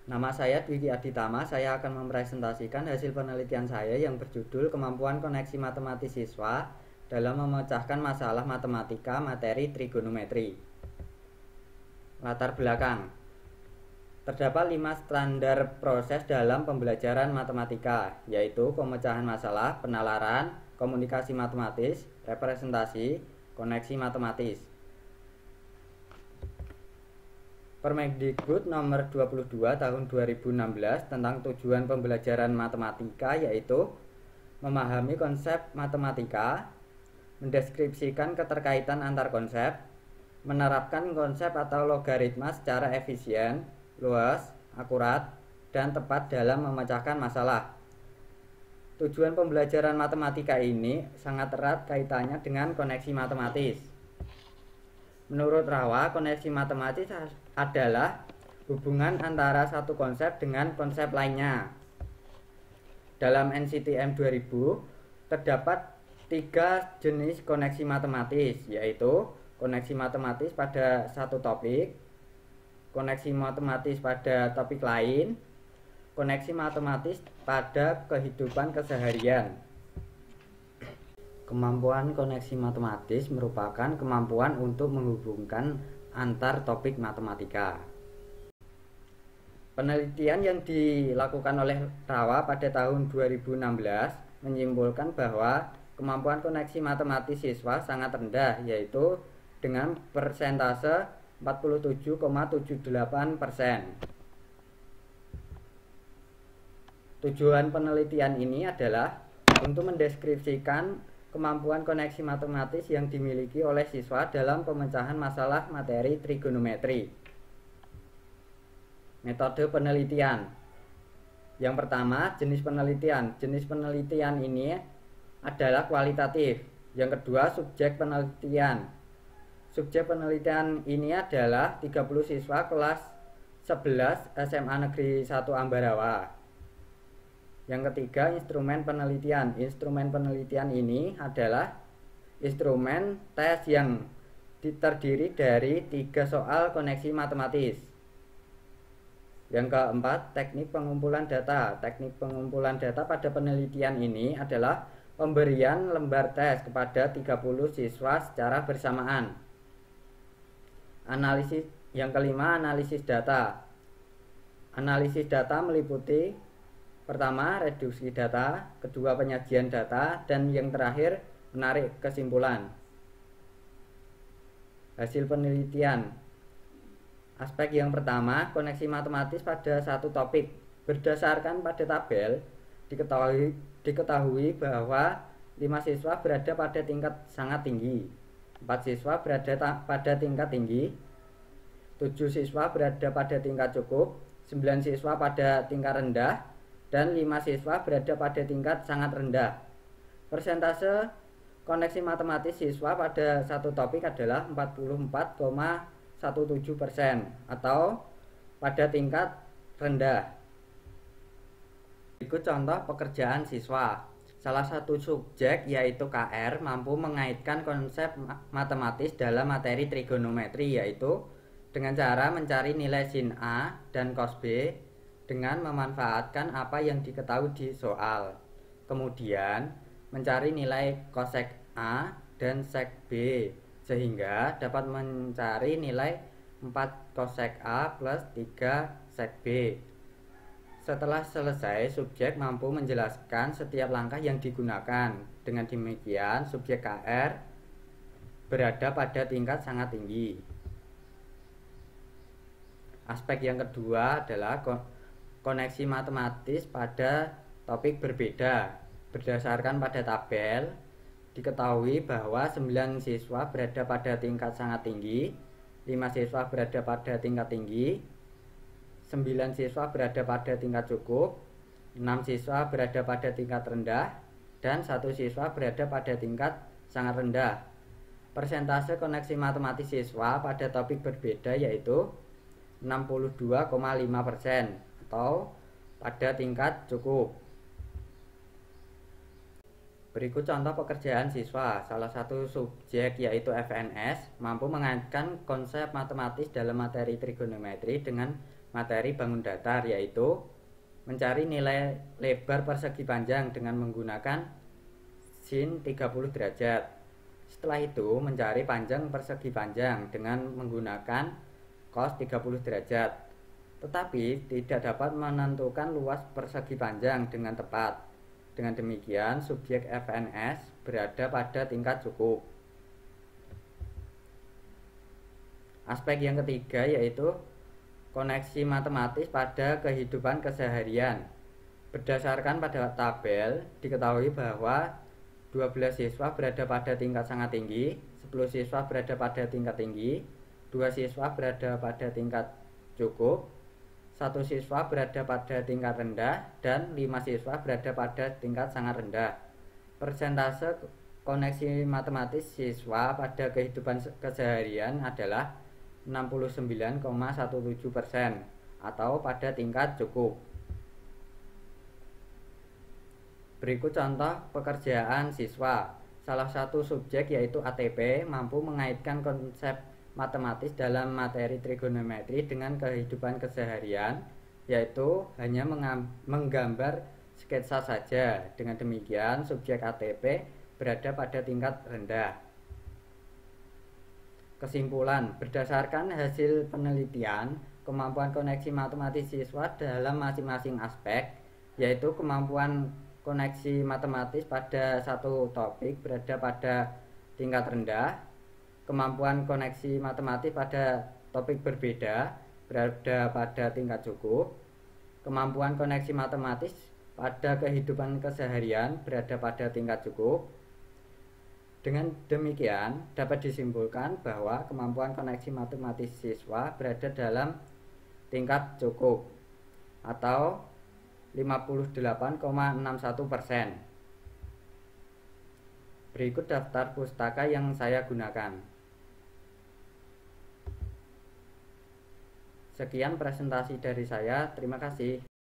Nama saya Dwiki Aditama. Saya akan mempresentasikan hasil penelitian saya yang berjudul Kemampuan Koneksi Matematis Siswa dalam memecahkan masalah matematika materi trigonometri. Latar belakang. Terdapat 5 standar proses dalam pembelajaran matematika, yaitu pemecahan masalah, penalaran, komunikasi matematis, representasi, koneksi matematis. Permendikbud nomor 22 tahun 2016 tentang tujuan pembelajaran matematika yaitu memahami konsep matematika, mendeskripsikan keterkaitan antar konsep, menerapkan konsep atau logaritma secara efisien, luas, akurat, dan tepat dalam memecahkan masalah. Tujuan pembelajaran matematika ini sangat erat kaitannya dengan koneksi matematis. Menurut Rawa, koneksi matematis adalah hubungan antara satu konsep dengan konsep lainnya. Dalam NCTM 2000, terdapat 3 jenis koneksi matematis, yaitu koneksi matematis pada satu topik, koneksi matematis pada topik lain, koneksi matematis pada kehidupan keseharian. Kemampuan koneksi matematis merupakan kemampuan untuk menghubungkan antar topik matematika. Penelitian yang dilakukan oleh Rawa pada tahun 2016 menyimpulkan bahwa kemampuan koneksi matematis siswa sangat rendah, yaitu dengan persentase 47,78%. Tujuan penelitian ini adalah untuk mendeskripsikan kemampuan koneksi matematis yang dimiliki oleh siswa dalam pemecahan masalah materi trigonometri. Metode penelitian. Yang pertama, jenis penelitian. Jenis penelitian ini adalah kualitatif. Yang kedua, subjek penelitian. Subjek penelitian ini adalah 30 siswa kelas 11 SMA Negeri 1 Ambarawa. Yang ketiga, instrumen penelitian. Instrumen penelitian ini adalah instrumen tes yang terdiri dari 3 soal koneksi matematis. Yang keempat, teknik pengumpulan data. Teknik pengumpulan data pada penelitian ini adalah pemberian lembar tes kepada 30 siswa secara bersamaan. Analisis. Yang kelima, analisis data. Analisis data meliputi pertama, reduksi data, kedua, penyajian data, dan yang terakhir, menarik kesimpulan. Hasil penelitian. Aspek yang pertama, koneksi matematis pada satu topik. Berdasarkan pada tabel, diketahui bahwa 5 siswa berada pada tingkat sangat tinggi, 4 siswa berada pada tingkat tinggi, 7 siswa berada pada tingkat cukup, 9 siswa pada tingkat rendah, dan 5 siswa berada pada tingkat sangat rendah. Persentase koneksi matematis siswa pada satu topik adalah 44,17% atau pada tingkat rendah. Berikut contoh pekerjaan siswa. Salah satu subjek yaitu KR mampu mengaitkan konsep matematis dalam materi trigonometri, yaitu dengan cara mencari nilai sin A dan cos B dengan memanfaatkan apa yang diketahui di soal. Kemudian mencari nilai cosec A dan sec B sehingga dapat mencari nilai 4 cosec A plus 3 sec B. Setelah selesai, subjek mampu menjelaskan setiap langkah yang digunakan. Dengan demikian, subjek KR berada pada tingkat sangat tinggi. Aspek yang kedua adalah koneksi matematis pada topik berbeda. Berdasarkan pada tabel, diketahui bahwa 9 siswa berada pada tingkat sangat tinggi, 5 siswa berada pada tingkat tinggi, 9 siswa berada pada tingkat cukup, 6 siswa berada pada tingkat rendah, dan 1 siswa berada pada tingkat sangat rendah. Persentase koneksi matematis siswa pada topik berbeda yaitu 62,5% atau pada tingkat cukup. Berikut contoh pekerjaan siswa. Salah satu subjek yaitu FNS mampu mengaitkan konsep matematis dalam materi trigonometri dengan materi bangun datar, yaitu mencari nilai lebar persegi panjang dengan menggunakan sin 30 derajat. Setelah itu mencari panjang persegi panjang dengan menggunakan cos 30 derajat. Tetapi tidak dapat menentukan luas persegi panjang dengan tepat. Dengan demikian, subjek FNS berada pada tingkat cukup. Aspek yang ketiga yaitu koneksi matematis pada kehidupan keseharian. Berdasarkan pada tabel, diketahui bahwa 12 siswa berada pada tingkat sangat tinggi, 10 siswa berada pada tingkat tinggi, 2 siswa berada pada tingkat cukup, 1 siswa berada pada tingkat rendah, dan 5 siswa berada pada tingkat sangat rendah. Persentase koneksi matematis siswa pada kehidupan keseharian adalah 69,17% atau pada tingkat cukup. Berikut contoh pekerjaan siswa. Salah satu subjek yaitu ATP mampu mengaitkan konsep matematis dalam materi trigonometri dengan kehidupan keseharian, yaitu hanya menggambar sketsa saja. Dengan demikian, subjek ATP berada pada tingkat rendah. Kesimpulan, berdasarkan hasil penelitian, kemampuan koneksi matematis siswa dalam masing-masing aspek, yaitu kemampuan koneksi matematis pada satu topik berada pada tingkat rendah, kemampuan koneksi matematis pada topik berbeda berada pada tingkat cukup, kemampuan koneksi matematis pada kehidupan keseharian berada pada tingkat cukup. Dengan demikian, dapat disimpulkan bahwa kemampuan koneksi matematis siswa berada dalam tingkat cukup atau 58,61%. Berikut daftar pustaka yang saya gunakan. Sekian presentasi dari saya, terima kasih.